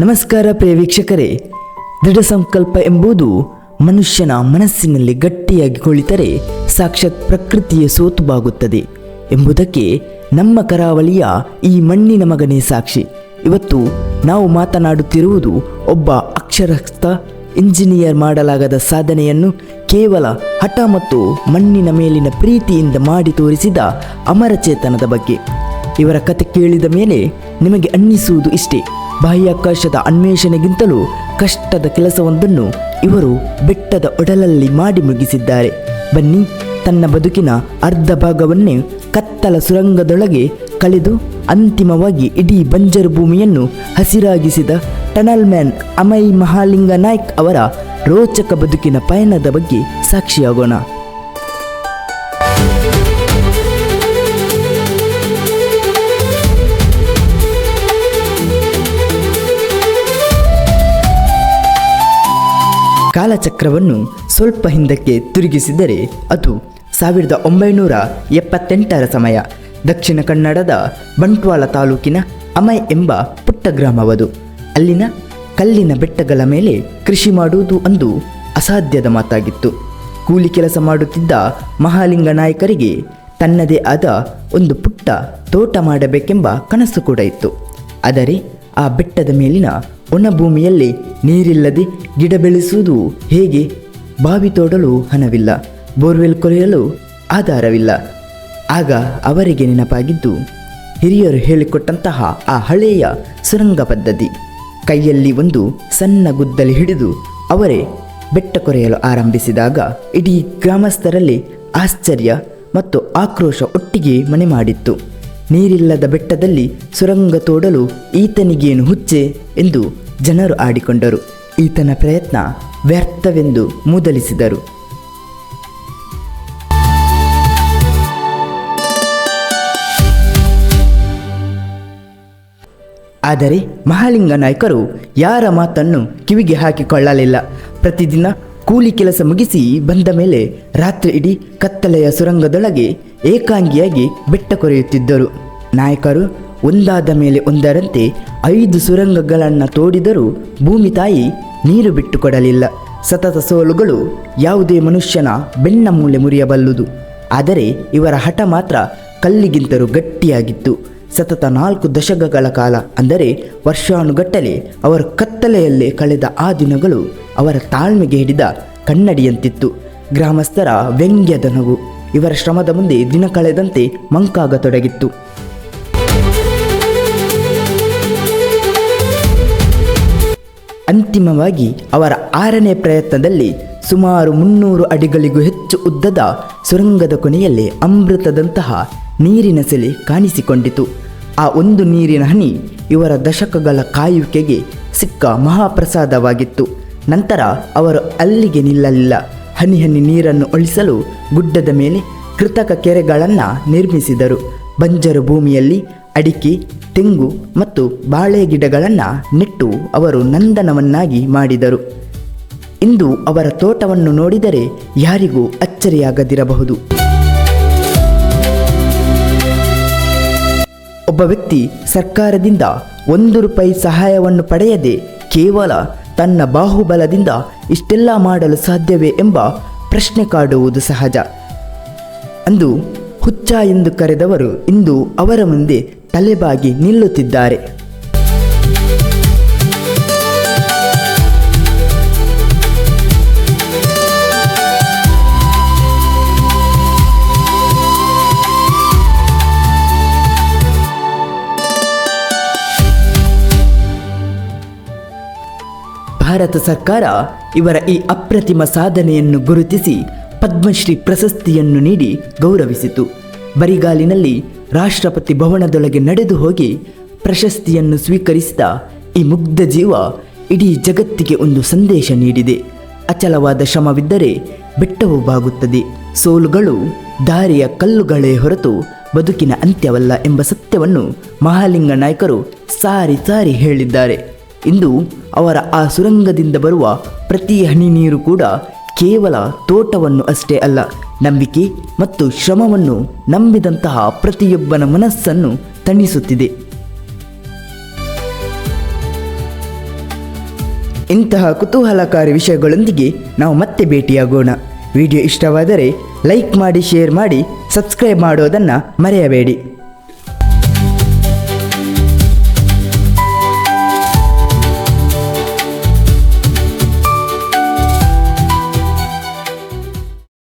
ನಮಸ್ಕಾರ ಪ್ರಿಯ ವೀಕ್ಷಕರೇ. ದೃಢ ಸಂಕಲ್ಪ ಎಂಬುದು ಮನುಷ್ಯನ ಮನಸ್ಸಿನಲ್ಲಿ ಗಟ್ಟಿಯಾಗಿ ಕುಳಿತರೆ ಸಾಕ್ಷಾತ್ ಪ್ರಕೃತಿಯ ಸೋತುಬಾಗುತ್ತದೆ ಎಂಬುದಕ್ಕೆ ನಮ್ಮ ಕರಾವಳಿಯ ಈ ಮಣ್ಣಿನ ಮಗನೇ ಸಾಕ್ಷಿ. ಇವತ್ತು ನಾವು ಮಾತನಾಡುತ್ತಿರುವುದು ಒಬ್ಬ ಅಕ್ಷರಸ್ಥ ಇಂಜಿನಿಯರ್ ಮಾಡಲಾಗದ ಸಾಧನೆಯನ್ನು ಕೇವಲ ಹಠ ಮತ್ತು ಮಣ್ಣಿನ ಮೇಲಿನ ಪ್ರೀತಿಯಿಂದ ಮಾಡಿ ತೋರಿಸಿದ ಅಮರಚೇತನದ ಬಗ್ಗೆ. ಇವರ ಕತೆ ಕೇಳಿದ ಮೇಲೆ ನಿಮಗೆ ಅನ್ನಿಸುವುದು ಇಷ್ಟೇ: ಬಾಹ್ಯಾಕಾಶದ ಅನ್ವೇಷಣೆಗಿಂತಲೂ ಕಷ್ಟದ ಕೆಲಸವೊಂದನ್ನು ಇವರು ಬೆಟ್ಟದ ಒಡಲಲ್ಲಿ ಮಾಡಿ ಮುಗಿಸಿದ್ದಾರೆ. ಬನ್ನಿ, ತನ್ನ ಬದುಕಿನ ಅರ್ಧ ಭಾಗವನ್ನೇ ಕತ್ತಲ ಸುರಂಗದೊಳಗೆ ಕಳೆದು ಅಂತಿಮವಾಗಿ ಇಡೀ ಬಂಜರು ಭೂಮಿಯನ್ನು ಹಸಿರಾಗಿಸಿದ ಟನಲ್ ಮ್ಯಾನ್ ಅಮೈ ಮಹಾಲಿಂಗ ನಾಯ್ಕ್ ಅವರ ರೋಚಕ ಬದುಕಿನ ಪಯಣದ ಬಗ್ಗೆ ಸಾಕ್ಷಿಯಾಗೋಣ. ಕಾಲಚಕ್ರವನ್ನು ಸ್ವಲ್ಪ ಹಿಂದಕ್ಕೆ ತಿರುಗಿಸಿದರೆ ಅದು 1978ರ ಸಮಯ. ದಕ್ಷಿಣ ಕನ್ನಡದ ಬಂಟ್ವಾಳ ತಾಲೂಕಿನ ಅಮೈ ಎಂಬ ಪುಟ್ಟ ಗ್ರಾಮವದು. ಅಲ್ಲಿನ ಕಲ್ಲಿನ ಬೆಟ್ಟಗಳ ಮೇಲೆ ಕೃಷಿ ಮಾಡುವುದು ಅಂದು ಅಸಾಧ್ಯದ ಮಾತಾಗಿತ್ತು. ಕೂಲಿ ಕೆಲಸ ಮಾಡುತ್ತಿದ್ದ ಮಹಾಲಿಂಗ ನಾಯಕರಿಗೆ ತನ್ನದೇ ಆದ ಒಂದು ಪುಟ್ಟ ತೋಟ ಮಾಡಬೇಕೆಂಬ ಕನಸು ಕೂಡ ಇತ್ತು. ಆದರೆ ಆ ಬೆಟ್ಟದ ಮೇಲಿನ ಒಣ ಭೂಮಿಯಲ್ಲಿ ನೀರಿಲ್ಲದೆ ಗಿಡ ಬೆಳೆಸುವುದು ಹೇಗೆ? ಬಾವಿ ತೋಡಲು ಹಣವಿಲ್ಲ, ಬೋರ್ವೆಲ್ ಕೊರೆಯಲು ಆಧಾರವಿಲ್ಲ. ಆಗ ಅವರಿಗೆ ನೆನಪಾಗಿದ್ದು ಹಿರಿಯರು ಹೇಳಿಕೊಟ್ಟಂತಹ ಆ ಹಳೆಯ ಸುರಂಗ ಪದ್ಧತಿ. ಕೈಯಲ್ಲಿ ಒಂದು ಸಣ್ಣ ಗುದ್ದಲಿ ಹಿಡಿದು ಅವರೇ ಬೆಟ್ಟ ಕೊರೆಯಲು ಆರಂಭಿಸಿದಾಗ ಇಡೀ ಗ್ರಾಮಸ್ಥರಲ್ಲಿ ಆಶ್ಚರ್ಯ ಮತ್ತು ಆಕ್ರೋಶ ಒಟ್ಟಿಗೆ ಮನೆ ಮಾಡಿತ್ತು. ನೀರಿಲ್ಲದ ಬೆಟ್ಟದಲ್ಲಿ ಸುರಂಗ ತೋಡಲು ಈತನಿಗೇನು ಹುಚ್ಚೆ ಎಂದು ಜನರು ಆಡಿಕೊಂಡರು. ಈತನ ಪ್ರಯತ್ನ ವ್ಯರ್ಥವೆಂದು ಮೂದಲಿಸಿದರು. ಆದರೆ ಮಹಾಲಿಂಗ ನಾಯ್ಕರು ಯಾರ ಮಾತನ್ನು ಕಿವಿಗೆ ಹಾಕಿಕೊಳ್ಳಲಿಲ್ಲ. ಪ್ರತಿದಿನ ಕೂಲಿ ಕೆಲಸ ಮುಗಿಸಿ ಬಂದ ಮೇಲೆ ರಾತ್ರಿ ಇಡೀ ಕತ್ತಲೆಯ ಸುರಂಗದೊಳಗೆ ಏಕಾಂಗಿಯಾಗಿ ಬೆಟ್ಟ ಕೊರೆಯುತ್ತಿದ್ದರು. ನಾಯಕರು ಒಂದಾದ ಮೇಲೆ ಒಂದರಂತೆ 5 ಸುರಂಗಗಳನ್ನು ತೋಡಿದರೂ ಭೂಮಿ ತಾಯಿ ನೀರು ಬಿಟ್ಟುಕೊಡಲಿಲ್ಲ. ಸತತ ಸೋಲುಗಳು ಯಾವುದೇ ಮನುಷ್ಯನ ಬೆನ್ನ ಮೂಲೆ ಮುರಿಯಬಲ್ಲುದು. ಆದರೆ ಇವರ ಹಠ ಮಾತ್ರ ಕಲ್ಲಿಗಿಂತಲೂ ಗಟ್ಟಿಯಾಗಿತ್ತು. ಸತತ 4 ದಶಕಗಳ ಕಾಲ, ಅಂದರೆ ವರ್ಷಾನುಗಟ್ಟಲೆ ಅವರು ಕತ್ತಲೆಯಲ್ಲೇ ಕಳೆದ ಆ ದಿನಗಳು ಅವರ ತಾಳ್ಮೆಗೆ ಹಿಡಿದ ಕನ್ನಡಿಯಂತಿತ್ತು. ಗ್ರಾಮಸ್ಥರ ವ್ಯಂಗ್ಯದ ನಗು ಇವರ ಶ್ರಮದ ಮುಂದೆ ದಿನ ಕಳೆದಂತೆ ಮಂಕಾಗತೊಡಗಿತ್ತು. ಅಂತಿಮವಾಗಿ ಅವರ 6ನೇ ಪ್ರಯತ್ನದಲ್ಲಿ ಸುಮಾರು 300 ಅಡಿಗಳಿಗೂ ಹೆಚ್ಚು ಉದ್ದದ ಸುರಂಗದ ಕೊನೆಯಲ್ಲಿ ಅಮೃತದಂತಹ ನೀರಿನ ಸೆಲೆ ಕಾಣಿಸಿಕೊಂಡಿತು. ಆ ಒಂದು ನೀರಿನ ಹನಿ ಇವರ ದಶಕಗಳ ಕಾಯುವಿಕೆಗೆ ಸಿಕ್ಕ ಮಹಾಪ್ರಸಾದವಾಗಿತ್ತು. ನಂತರ ಅವರು ಅಲ್ಲಿಗೆ ನಿಲ್ಲಲಿಲ್ಲ. ಹನಿ ಹನಿ ನೀರನ್ನು ಉಳಿಸಲು ಗುಡ್ಡದ ಮೇಲೆ ಕೃತಕ ಕೆರೆಗಳನ್ನು ನಿರ್ಮಿಸಿದರು. ಬಂಜರು ಭೂಮಿಯಲ್ಲಿ ಅಡಿಕೆ, ತೆಂಗು ಮತ್ತು ಬಾಳೆ ಗಿಡಗಳನ್ನು ನೆಟ್ಟು ಅವರು ನಂದನವನ್ನಾಗಿ ಮಾಡಿದರು. ಇಂದು ಅವರ ತೋಟವನ್ನು ನೋಡಿದರೆ ಯಾರಿಗೂ ಅಚ್ಚರಿಯಾಗದಿರಬಹುದು. ಒಬ್ಬ ವ್ಯಕ್ತಿ ಸರ್ಕಾರದಿಂದ 1 ರೂಪಾಯಿ ಸಹಾಯವನ್ನು ಪಡೆಯದೆ ಕೇವಲ ತನ್ನ ಬಾಹುಬಲದಿಂದ ಇಷ್ಟೆಲ್ಲ ಮಾಡಲು ಸಾಧ್ಯವೇ ಎಂಬ ಪ್ರಶ್ನೆ ಕಾಡುವುದು ಸಹಜ. ಅಂದು ಹುಚ್ಚ ಎಂದು ಕರೆದವರು ಇಂದು ಅವರ ಮುಂದೆ ತಲೆಬಾಗಿ ನಿಲ್ಲುತ್ತಿದ್ದಾರೆ. ಭಾರತ ಸರ್ಕಾರ ಇವರ ಈ ಅಪ್ರತಿಮ ಸಾಧನೆಯನ್ನು ಗುರುತಿಸಿ ಪದ್ಮಶ್ರೀ ಪ್ರಶಸ್ತಿಯನ್ನು ನೀಡಿ ಗೌರವಿಸಿತು. ಬರಿಗಾಲಿನಲ್ಲಿ ರಾಷ್ಟ್ರಪತಿ ಭವನದೊಳಗೆ ನಡೆದು ಹೋಗಿ ಪ್ರಶಸ್ತಿಯನ್ನು ಸ್ವೀಕರಿಸಿದ ಈ ಮುಗ್ಧ ಜೀವ ಇಡೀ ಜಗತ್ತಿಗೆ ಒಂದು ಸಂದೇಶ ನೀಡಿದೆ. ಅಚಲವಾದ ಶ್ರಮವಿದ್ದರೆ ಬೆಟ್ಟವೂ ಬಾಗುತ್ತದೆ. ಸೋಲುಗಳು ದಾರಿಯ ಕಲ್ಲುಗಳೇ ಹೊರತು ಬದುಕಿನ ಅಂತ್ಯವಲ್ಲ ಎಂಬ ಸತ್ಯವನ್ನು ಮಹಾಲಿಂಗ ನಾಯ್ಕರು ಸಾರಿ ಸಾರಿ ಹೇಳಿದ್ದಾರೆ. ಇಂದು ಅವರ ಆ ಸುರಂಗದಿಂದ ಬರುವ ಪ್ರತಿ ಹನಿ ನೀರು ಕೂಡ ಕೇವಲ ತೋಟವನ್ನು ಅಷ್ಟೇ ಅಲ್ಲ, ನಂಬಿಕೆ ಮತ್ತು ಶ್ರಮವನ್ನು ನಂಬಿದಂತಹ ಪ್ರತಿಯೊಬ್ಬನ ಮನಸ್ಸನ್ನು ತಣಿಸುತ್ತಿದೆ. ಇಂತಹ ಕುತೂಹಲಕಾರಿ ವಿಷಯಗಳೊಂದಿಗೆ ನಾವು ಮತ್ತೆ ಭೇಟಿಯಾಗೋಣ. ವಿಡಿಯೋ ಇಷ್ಟವಾದರೆ ಲೈಕ್ ಮಾಡಿ, ಶೇರ್ ಮಾಡಿ, ಸಬ್ಸ್ಕ್ರೈಬ್ ಮಾಡೋದನ್ನು ಮರೆಯಬೇಡಿ.